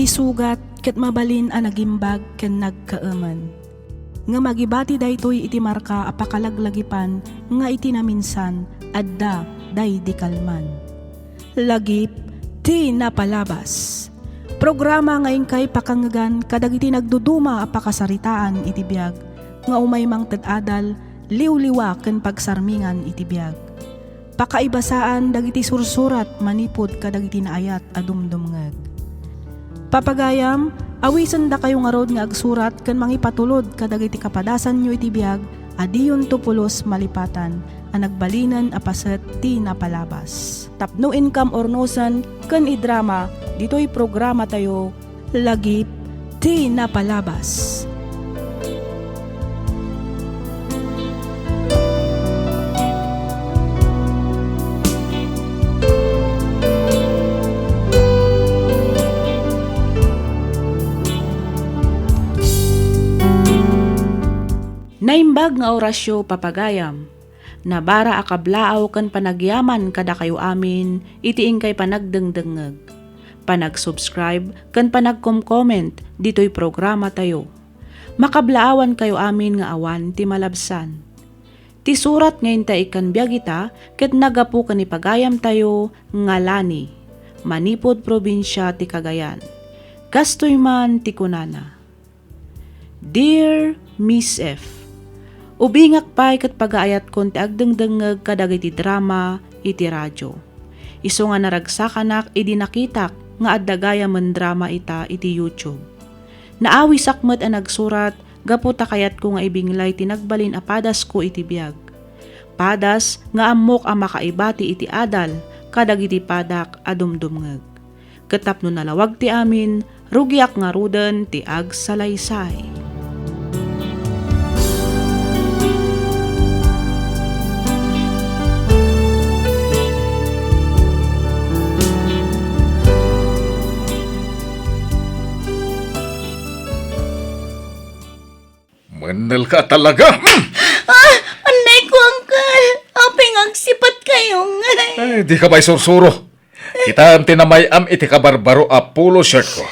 iti sugat ket mabalin a nagimbag ken nagkaaman. Nga magibati daytoy iti marka apakalaglagipan nga iti naminsan adda day di kalman. Lagip ti napalabas. Programa nga ingkay pakangagan kadagiti nagduduma apakasaritaan iti biag nga umay mang tadadal liwliwa ken pagsarmingan iti biag. Pakaibasaan dagiti sursurat manipod kadagiti naayat adumdumngeg. Papagayam, awisan da kayo nga rod nga agsurat ken mangipatulod kadagiti kapadasan nyo iti biag adiyon tupulos malipatan a nagbalinan apaset ti napalabas. Tapno income or nosan ken idrama dito'y programa tayo lagip ti napalabas. Naimbag nga orasyo papagayam, nabara akablaaw kan panagyaman kada kayo amin, itiing kay panagdengdengeg. Panag-subscribe kan panag-comment dito'y programa tayo. Makablaawan kayo amin nga awan ti malabsan. Ti surat ngayon ta ikan biyagita, ket nagapu kan ipagayam tayo nga lani, manipod probinsya ti Cagayan. Gastoy man ti kunana. Dear Miss F, ubingak pay ket pagaayat kon ti agdengdengeg kadagiti drama iti radyo. Isu nga naragsakanak idi nakitak nga addagaya men drama ita iti YouTube. Naawi sakmet a nagsurat gapu ta kayat ko nga ibinglay tinagbalin a padas ko iti biag. Padas nga ammok a makaibati iti adal kadagiti padak a dumdumngeg. Ketapno nalawag ti amin rugiak nga ruden ti agsalaysay. Manal ka talaga! Anay ko, Uncle. Aping agsipat kayo nga. Ay, di ka ba'y sursuro? Kita ang tinamayam iti kabarbaro Apollo shirt ko.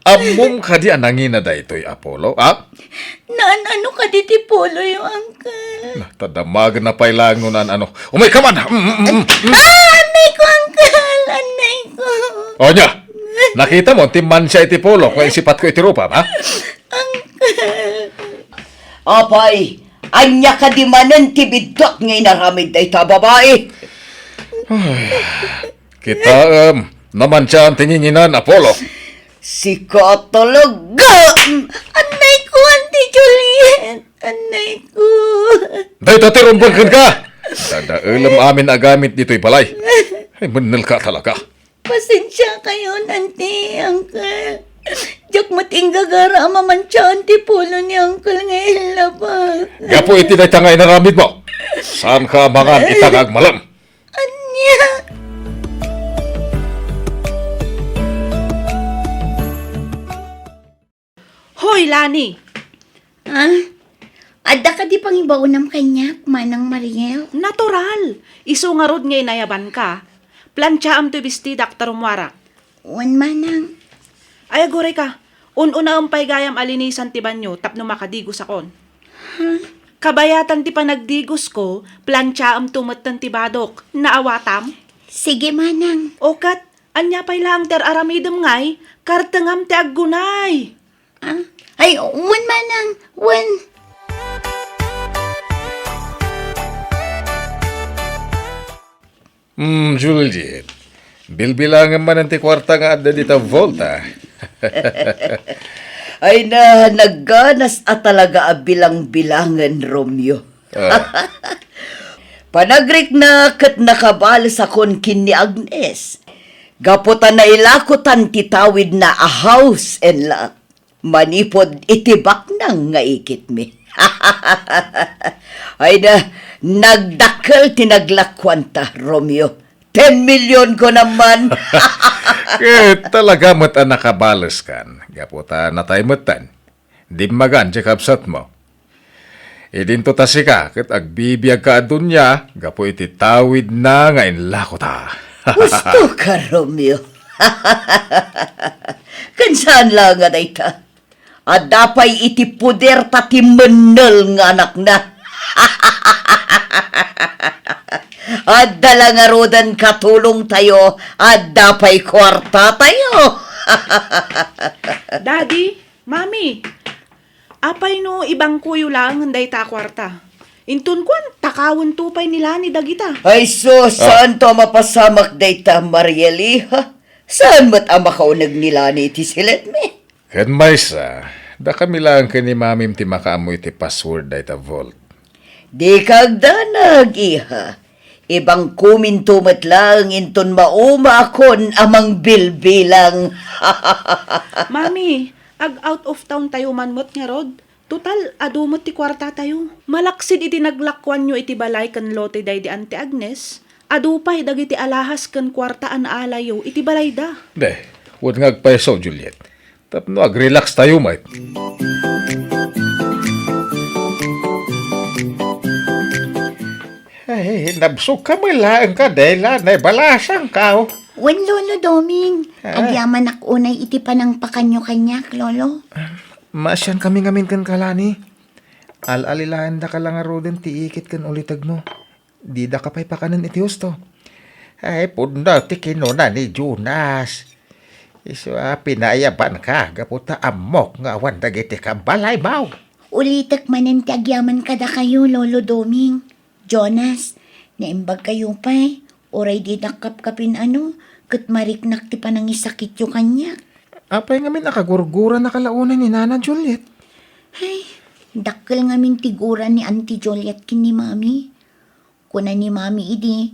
Amom ka di anangina da ito'y Apollo, ha? Ano ka diti polo yung Uncle? Tadamag na pailangunan ano. Umay ka man! Anay ko, Uncle. Anay ko. O niya, nakita mo, timan siya iti polo kung isipat ko iti rupa, ha? Apay, anya ka di manan tibidok nga inaramid da ita babae. Kita, naman siya ang tininginan, Apollo. Sika talaga! Anay ko, Auntie Juliet. Anay ko. Dahil tatirumbol ka! Dadailam amin agamit dito'y balay. Ay, manal ka talaga. Pasensya kayo, Auntie, Uncle. Diyak matinggagara mamantsa Auntie polo ni Uncle ngayon labas. Gapo iti na itangay na ramid mo. Saan ka mangan itangag malam? Anya? Hoy, Lani! Adda ka di pang ibaunam kanyak, Manang Mariel? Natural! Isu nga rod nga inayaban ka. Plancha am to bistidak tarumwarak. Wan, Manang. Ay, agoray ka. Un-una pay gayam alinisan ti banyo tapno makadigos akon. Kabayatan ti panagdigos ko, plancha am tumatan ti badok. Naawatam? Sige, Manang. Okat, anya pay lang ter aramidem ngay, kartengam ti aggunay. Ay, wan, Manang. Wan. Juliet. Bilbilangan man ang ti kwarta nga adda dita volta. Ay na, nagganas at talaga bilang-bilangan, Romeo. Panagrik na kat nakabalas akon kin ni Agnes. Gaputan na ilakutan titawid na a house and lot. Manipod itibak nang nga ikit mi. Ay na, nagdakkel tinaglakwanta, Romeo. 10 million ko naman. Talaga mat ang nakabalas kan. Gaputa na tayo matan. Di magan, kapsat mo. Idinto ta si ka, kat agbibiyag ka adunya, gapo iti tawid na nga inlako ta. Gusto ka, Romeo. Kansaan lang nga dayta. At dapay iti puder tati menel nga anak na. At dala nga rodan katulong tayo at dapay kwarta tayo. Daddy, Mami, apay no ibang kuyo lang handay ta kwarta. Intun kwan, takawon tupay nila ni Dagita. Ay sus, saan to mapasamak dayta Marieli ha? Saan mat ang makaunag nila ni iti silet me? Ken maysa, da kami lang ni mamim ti makaamoy ti password da ita vault. Di kagdanag iha. Ibang kumintumat lang inton mauma akon amang bilbilang. Mami, ag out of town tayo manmot nga rod. Total, adumot ti kwarta tayo. Malaksid iti naglakwan nyo iti balay kan lote day di Ante Agnes. Adupay dagiti alahas kan kwarta an alayo iti balay da. De, huwag nga agpaiso, Juliet. Tapno ag-relax tayo, mate. Ay, nabsog ka mo lang ka, Dela. Naibalasang ka, oh. Wen Lolo Doming, agyaman unay iti panang pakanyo kanyak, Lolo. Masyan kami ngamin kan kalani. Al-alilahan da ka lang aroden ti ikit kan ulitag mo. Di da ka pa'y pakanan iti husto. Ay, punda ti kinuna ni Jonas. Iso, pinayaban ka. Gaputa amok nga awan dagiti ka balay mau. Ulitak manen ti agyaman kada kayo, Lolo Doming. Jonas, naimbag kayo pa'y. Oray di nakapkapin kat mariknak ti panang isakit yung kanyak. Apay ngamin nakagurgura na kalaunan ni Nana Juliet. Ay, dakkel ngamin tiguran ni Auntie Juliet kin ni Mami. Kuna ni Mami idi,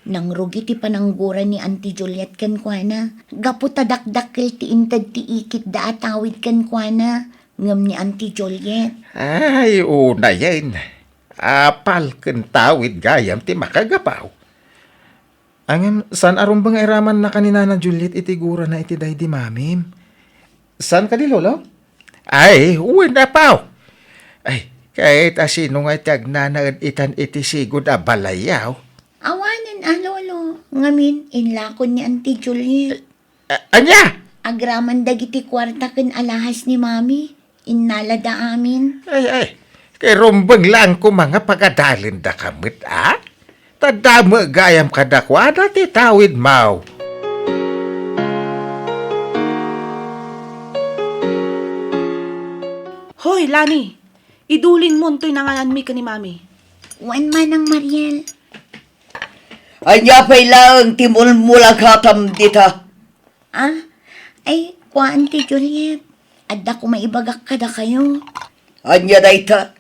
nang rugi ti panangguran ni Auntie Juliet kan kuana. Gaputa dakdakkel ti intad ti ikit da atawid kan kuana. Ngam ni Auntie Juliet. Ay, una yan. Apal kan tawid gayam ti makagapaw. Angem, san aron bang iraman na kanina na Juliet itigura na iti day di mamim? San ka di, Lolo? Ay, uwi na paw. Ay, kahit asino nga tiagnanaan itan iti sigod a balayaw. Awanan Lolo. Ngamin, inlakon ni Auntie Juliet. Anya? Agraman dagiti kwarta ken alahas ni Mami. Innalada amin. Ay, kay rumbang lang ko mga pagadalin da kamit, ah? Tadama gayam kadakwa na titawid mau. Hoy, Lani, idulin mo to'y nanganan mi ka ni Mami. Wan man ang Mariel. Anya pa'y lang timulmulagatam dita. Ay, kwa Auntie Juliet. Adda ko maibagak kada kayo. Anya dayta.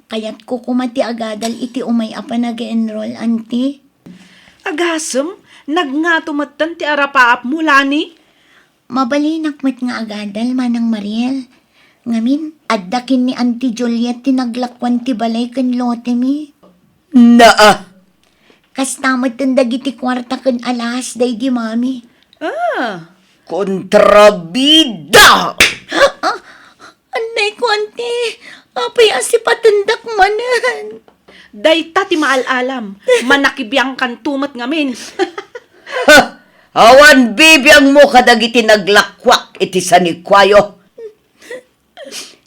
Kaya't ko kumati agadal iti umay apa nag-enroll, Auntie. Agasem, nagngatumatan ti arapaap mo, Lani. Mabalinak met nga agadal manang Mariel. Ngamin, addakin ni Auntie Juliet tinaglakwan ti balay ken lote mi. Naa. Kastamad ten dagiti kwarta ken alahas day di Mami. Kontrabida. Anday ko, Auntie. Apay asipatendak manan. Dayta ti maalalam, manakibiyang kan tumat ngamin. Awan bibiyang mo kadagiti naglakwak iti sanikwayo.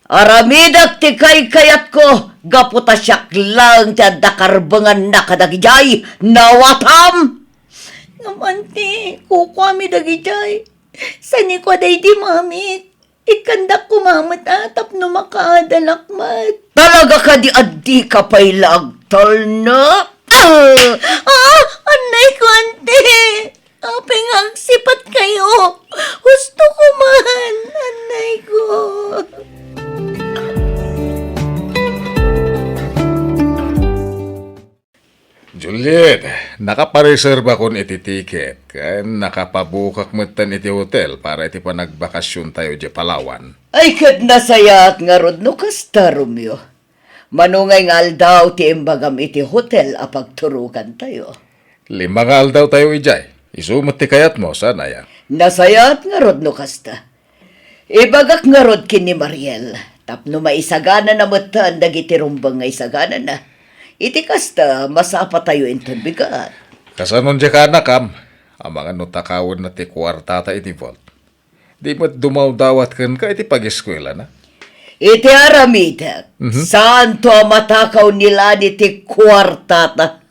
Aramidak ti kayat ko, gaputa siyak lang ti dakarbangan na kadagijay, nawatam! Auntie, kukwami dagijay. Sani ko day di Mami. Ikandak kumamat atap no makaadalakmat. Talaga ka di addi ka pa'y lagtal na? Anay ko, Auntie. Apay nga sipat kayo. Gusto ko man, anay ko. Juliet, nakapareserba kon iti ticket. Kaya nakapabukak metan iti hotel para iti panagbakasyon tayo di Palawan. Ay kat nasayat nga rod no kasta Romeo. Manungay nga aldaw ti imbagam iti hotel apagturukan tayo. 5 nga aldaw tayo ijay. Isumot ti kayat mo, sana ya. Nasayat nga rod no kasta. Ibagak nga rod kin ni Mariel. Tapno maisagana na matan dagiti rumbang nga isagana na. Iti kasta masapa tayo inton bigat. Kasanon di ka nakam, ang mga notakawin na ti kwartata iti vault. Di mo dumaw-dawat ka iti pag-eskwela na. Iti aramida, saan to matakaw nila ni ti kwartata?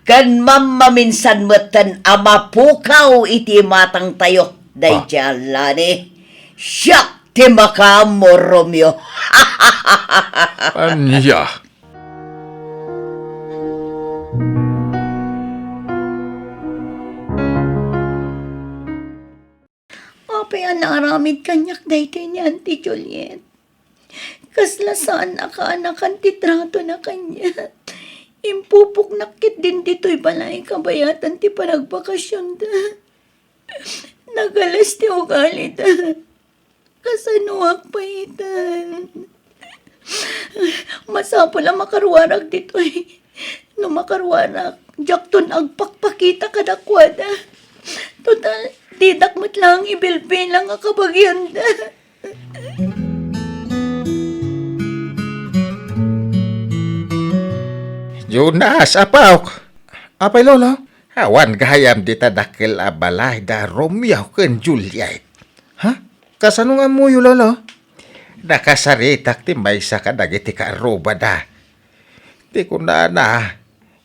Kan mamaminsan matan amapukaw iti matang tayo day lani. Siyak ti makamo, Romeo. Anya? Apay ang naramid kanyak daytoy ni Auntie Juliet. Kaslasaan na kaanakan titrato na kanya. Impupok nakit din dito'y balay kabayatan ti panagbakasyon da. Nagalas ti ugali da. Kasanuak pa itan. Masapol ang makarwarag dito'y. No makarwarag, jakton agpakpakita kadakwada. Total, didakmat lang ibilbilang ang kabagyan da. Jonas, apaw. Apay lolo? Awan gayam di tadakil abalay da Romeo ken Juliet. Ha? Kasano nga mo lolo? Nakasaritak ti maysa ka dagiti karuba da. Di ko na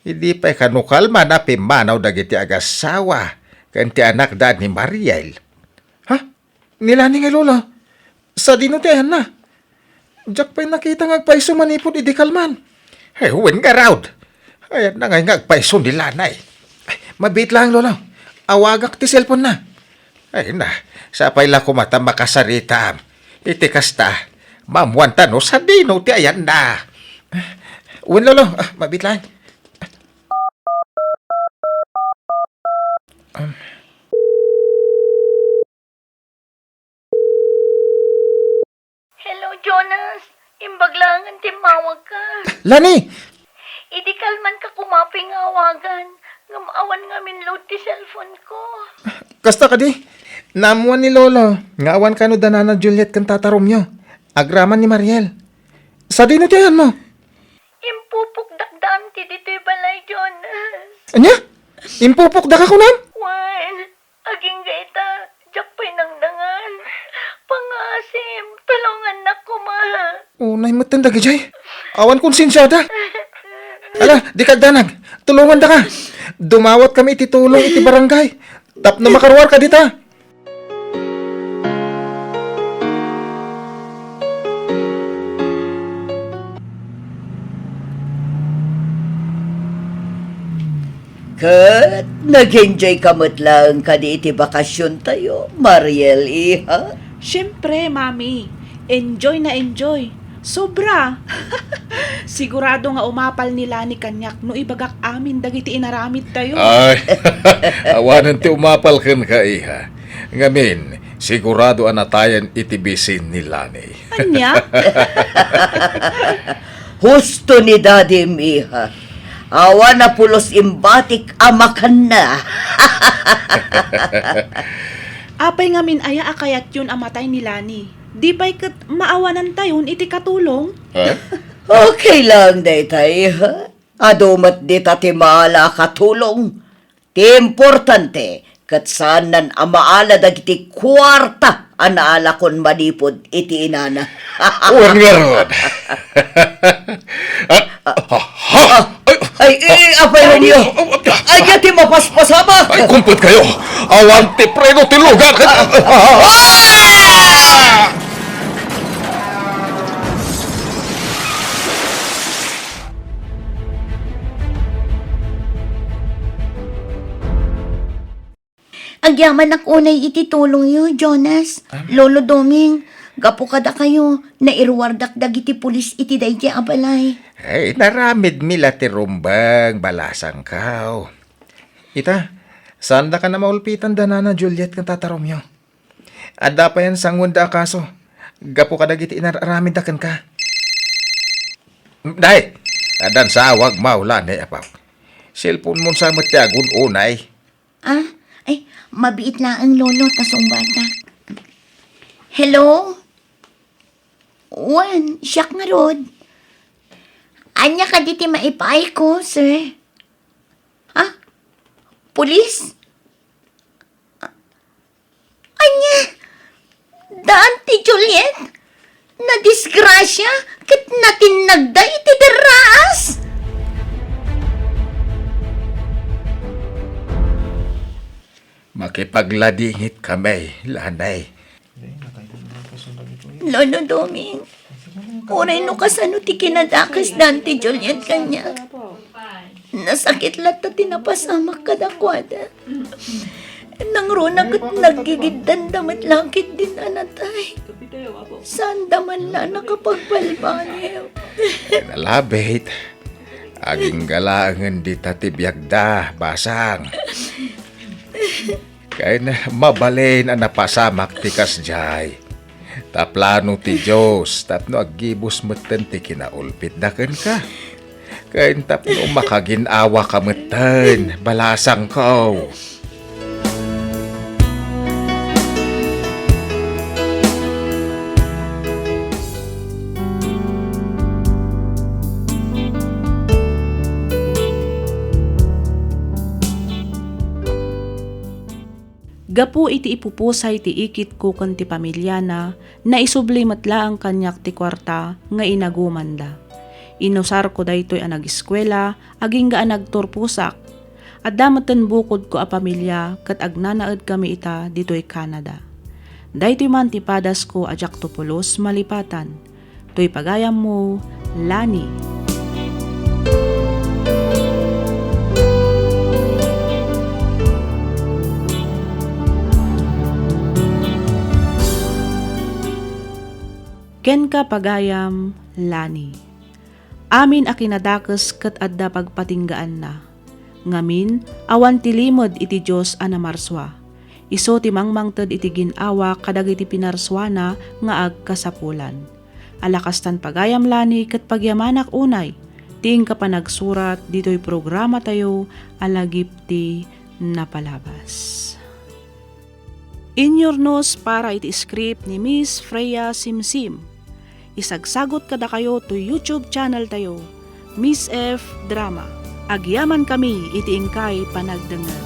hindi pa'y kanukal man na pimanaw dagiti agasawa ken ti anak da ni Mariel. Ha? Nilani nga lolo? Sa dinutehan na. Diyak pa'y nakita ngagpaiso manipod idi kalman. Hey, when ka raud? Ayan na nga ngagpaiso ni Lanay. Ay, mabit lang, lolo. Awagak ti cellphone na. Ay na, sapay lang kumata makasarita. Iti kasta, mamuan tano sa dino ti ayan na. Uwan, lolo. Mabit lang. Hello, Jonas. Imbaglangan timawag ka. Lani! Idi kalman ka kumaping awagan. Ngamawan ngamin load ti cellphone ko. Kasta ka di? Namuan ni lolo. Ngawan ka no danana Juliet kan tata Romeo. Agraman ni Mariel. Sa dino ti ayan mo? Impupok dakdaan ti dito'y balay, Jonas. Anya? Impupok da ka ko nam? Juan, aging gaita, jakpay nang dangan. Pangasim, tulungan na ko, ma. Unay matanda ka, Jay. Awan konsensyada. Ala, di kagdanag. Tulungan da ka. Dumawat kami iti tulong iti barangay. Tap na makarwar ka dita. Kat, nag-enjoy kamot lang ka di iti bakasyon tayo, Mariel, iha. Siyempre, Mami. Enjoy na enjoy. Sobra. Sigurado nga umapal nila ni Kanyak no ibagak amin dagiti inaramid tayo. Ay, awanan ti umapal ken ka iha. Ngamin, sigurado anatayan itibisin ni Lani. Anya? Husto ni Daddy iha. Awa na pulos imbatik amakan na. Apay nga min aya akayat yun amatay ni Lani. Di ba'y kat maawanan tayon iti katulong? Ha? Okay lang, daytay, ha? Adumat di tati maala katulong. Ti importante, kat saan nan amaala dagiti kwarta anaala kon manipod iti inana. Uwan nga rod. Ay, apay ninyo! Ay, gati mapaspasama! Ay, kumpit kayo! Awan ti preno ti lugar! Agyaman unay iti tulong yo, Jonas. Lolo Doming, gapo kada kayo, nairwardak dagiti pulis iti daydi abalay. Ay, naramid mila ti rumbang balasang kao. Ita, saan da ka na maulpitan danana Juliet kan tata Romeo? Adda pa yan sangun da akaso. Gapo ka dagiti inaramid da kan ka. Day, adan sa awag maulan eh apaw. Cellphone mo sa matyagun unay. Ah, ay, mabiit na ang lolo, tasong bata. Hello? Juan, siyak nga rod. Anya ka diti maipay ko, sir. Ha? Pulis? Daan ti Juliet, na disgrasya, kit natin nagda iti deraas. Makipagladingit kami, lanay. Lolo Doming, uray no kasano ti kinadakas daan ti Juliet kanya. Nasakit lahat na tinapasamak kadakwada. Nang runag at nagigiddan damat langkit din anatay. Saan daman na nakapagbalbaniw. Nalabit. Aging galangan di tatibiyagda, basang. Kaya na mabalin ang napasamak ti kasjay. Taplano ti Diyos, tapno agibos meten ti kinaulpit daken ka. Kaya tapno makaginawa ka meten, balasang ko. Gapu iti ipupusay ti ikit ko kan ti pamilya na isubli matla ang kanyak ti kwarta nga inagumanda. Inusar ko daytoy ang nag-eskwela, aging gaan nagturpusak. At damatan bukod ko a pamilya kat agnanaad kami ita ditoy Canada. Daytoy man ti padas ko a Jactopulos malipatan. Toy pagayam mo, Lani. Ken ka pagayam, Lani. Amin a kinadakes ket adda pagpatinggaan na. Ngamin, awan ti limod iti Diyos a namarswa. Iso ti mangmangted iti ginawa kadagiti pinarswana nga agkasapulan. Alakastan pagayam Lani ket pagyamanak unay. Tiing ka pa nagsurat dito'y programa tayo alagip ti napalabas. Inyornos para iti script ni Miss Freya Simsim. Isagsagot kada kayo to YouTube channel tayo, Miss F Drama. Agyaman kami iti ingkay panagdengeg.